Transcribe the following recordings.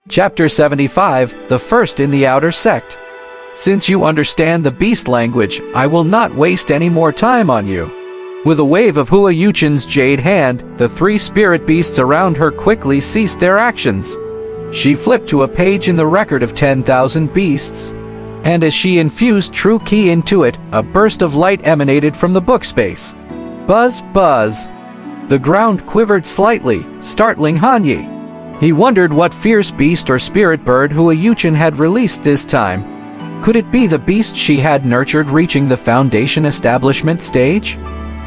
Chapter 75, The First in the Outer Sect. Since you understand the beast language, I will not waste any more time on you. With a wave of Hua Yuchen's jade hand, the three spirit beasts around her quickly ceased their actions. She flipped to a page in the record of 10,000 beasts, and as she infused true ki into it, a burst of light emanated from the book space. Buzz, buzz. The ground quivered slightly, startling Han Yi. He wondered what fierce beast or spirit bird Hua Yuchen had released this time. Could it be the beast she had nurtured reaching the Foundation establishment stage?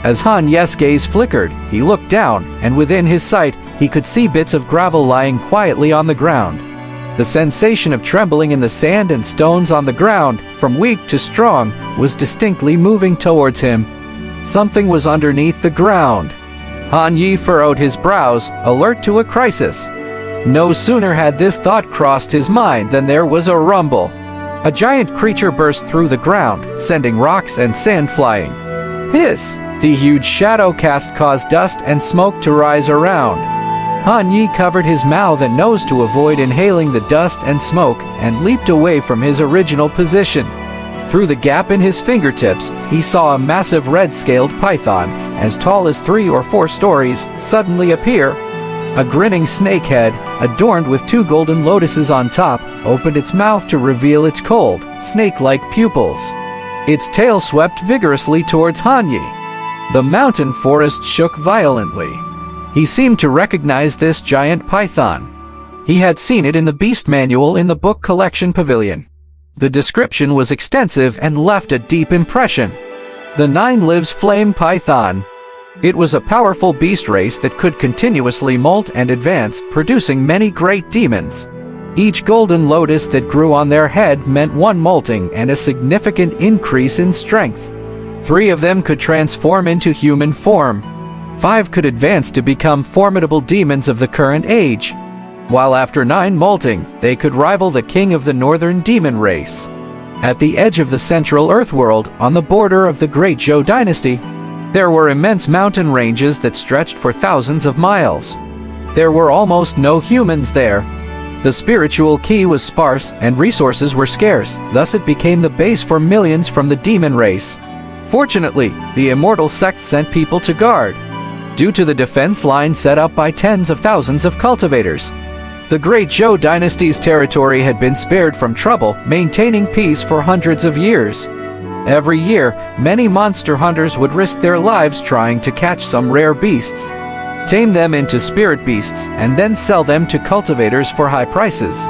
As Han Ye's gaze flickered, he looked down, and within his sight, he could see bits of gravel lying quietly on the ground. The sensation of trembling in the sand and stones on the ground, from weak to strong, was distinctly moving towards him. Something was underneath the ground. Han Yi furrowed his brows, alert to a crisis. No sooner had this thought crossed his mind than there was a rumble. A giant creature burst through the ground, sending rocks and sand flying. Hiss! The huge shadow cast caused dust and smoke to rise around. Han Yi covered his mouth and nose to avoid inhaling the dust and smoke, and leaped away from his original position. Through the gap in his fingertips, he saw a massive red-scaled python, as tall as 3 or 4 stories, suddenly appear. A grinning snakehead, adorned with 2 golden lotuses on top, opened its mouth to reveal its cold, snake-like pupils. Its tail swept vigorously towards Han Yi. The mountain forest shook violently. He seemed to recognize this giant python. He had seen it in the beast manual in the book collection pavilion. The description was extensive and left a deep impression. The 9 Lives Flame Python. It was a powerful beast race that could continuously molt and advance, producing many great demons. Each golden lotus that grew on their head meant 1 molting and a significant increase in strength. 3 of them could transform into human form. 5 could advance to become formidable demons of the current age. While after 9 molting, they could rival the king of the northern demon race. At the edge of the central Earth world, on the border of the Great Zhou dynasty, there were immense mountain ranges that stretched for thousands of miles. There were almost no humans there. The spiritual ki was sparse and resources were scarce, thus it became the base for millions from the demon race. Fortunately, the immortal sect sent people to guard. Due to the defense line set up by tens of thousands of cultivators, the Great Zhou dynasty's territory had been spared from trouble, maintaining peace for hundreds of years. Every year, many monster hunters would risk their lives trying to catch some rare beasts, tame them into spirit beasts, and then sell them to cultivators for high prices.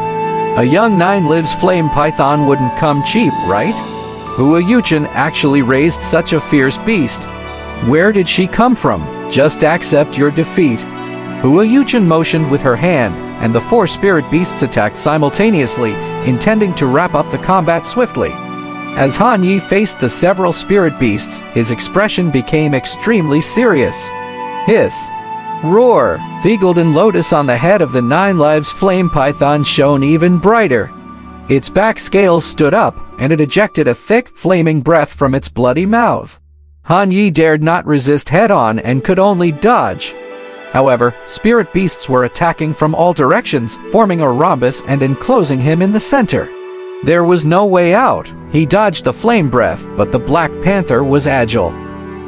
A young 9 Lives Flame Python wouldn't come cheap, right? Hua Yuchen actually raised such a fierce beast. Where did she come from? Just accept your defeat. Hua Yuchen motioned with her hand, and the 4 spirit beasts attacked simultaneously, intending to wrap up the combat swiftly. As Han Yi faced the several spirit beasts, his expression became extremely serious. Hiss! Roar! The golden lotus on the head of the 9 Lives Flame Python shone even brighter. Its back scales stood up, and it ejected a thick, flaming breath from its bloody mouth. Han Yi dared not resist head-on and could only dodge. However, spirit beasts were attacking from all directions, forming a rhombus and enclosing him in the center. There was no way out. He dodged the flame breath, but the Black Panther was agile.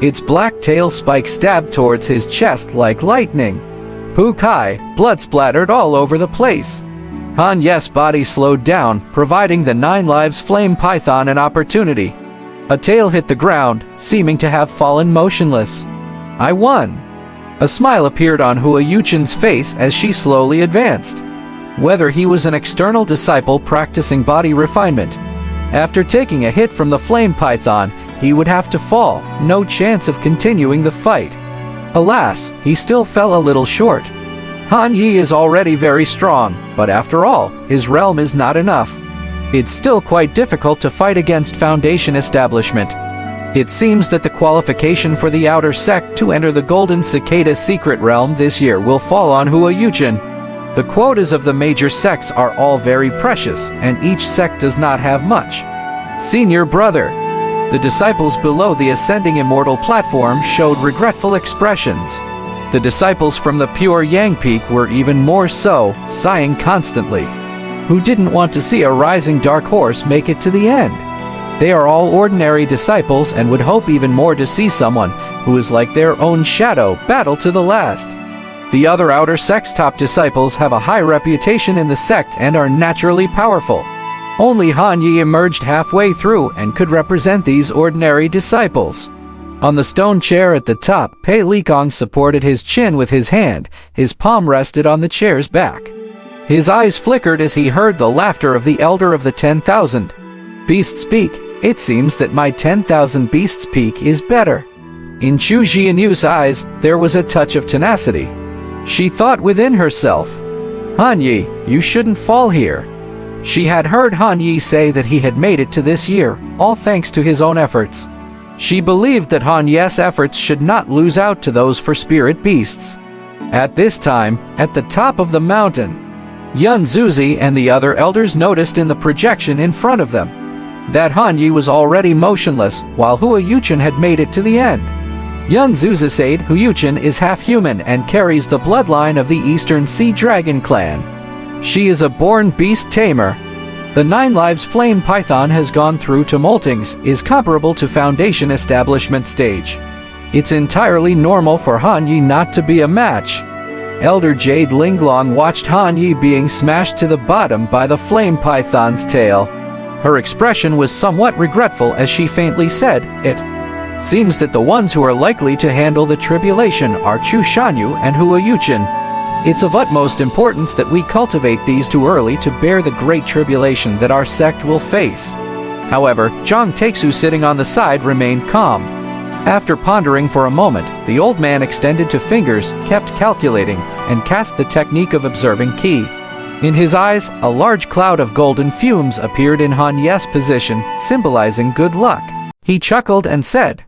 Its black tail spike stabbed towards his chest like lightning. Pu Kai, blood splattered all over the place. Han Ye's body slowed down, providing the 9 Lives Flame Python an opportunity. A tail hit the ground, seeming to have fallen motionless. I won. A smile appeared on Hua Yuchen's face as she slowly advanced. Whether he was an external disciple practicing body refinement, after taking a hit from the flame python, he would have to fall, no chance of continuing the fight. Alas, he still fell a little short. Han Yi is already very strong, but after all, his realm is not enough. It's still quite difficult to fight against Foundation establishment. It seems that the qualification for the outer sect to enter the Golden Cicada secret realm this year will fall on Hua Yuchen. The quotas of the major sects are all very precious, and each sect does not have much. Senior brother. The disciples below the ascending immortal platform showed regretful expressions. The disciples from the pure Yang Peak were even more so, sighing constantly. who didn't want to see a rising dark horse make it to the end. They are all ordinary disciples and would hope even more to see someone who is like their own shadow battle to the last. The other outer sect's top disciples have a high reputation in the sect and are naturally powerful. Only Han Yi emerged halfway through and could represent these ordinary disciples. On the stone chair at the top, Pei Likong supported his chin with his hand, his palm rested on the chair's back. His eyes flickered as he heard the laughter of the elder of the 10,000. Beasts speak. It seems that my 10,000 beasts peak is better. In Chu Jianyu's eyes, there was a touch of tenacity. She thought within herself, Han Yi, you shouldn't fall here. She had heard Han Yi say that he had made it to this year, all thanks to his own efforts. She believed that Han Yi's efforts should not lose out to those for spirit beasts. At this time, at the top of the mountain, Yun Zuzi and the other elders noticed in the projection in front of them that Han Yi was already motionless, while Hua Yuchen had made it to the end. Yun Zuzi said Hua Yuchen is half-human and carries the bloodline of the Eastern Sea Dragon clan. She is a born beast tamer. The 9 lives flame python has gone through to moltings, is comparable to foundation establishment stage. It's entirely normal for Han Yi not to be a match. Elder Jade Langlang watched Han Yi being smashed to the bottom by the flame python's tail. Her expression was somewhat regretful as she faintly said, "It seems that the ones who are likely to handle the tribulation are Chu Shanyu and Hua Yuchen. It's of utmost importance that we cultivate these too early to bear the great tribulation that our sect will face." However, Zhang Texu sitting on the side remained calm. After pondering for a moment, the old man extended two fingers, kept calculating, and cast the technique of observing Qi. In his eyes, a large cloud of golden fumes appeared in Han Yi's position, symbolizing good luck. He chuckled and said,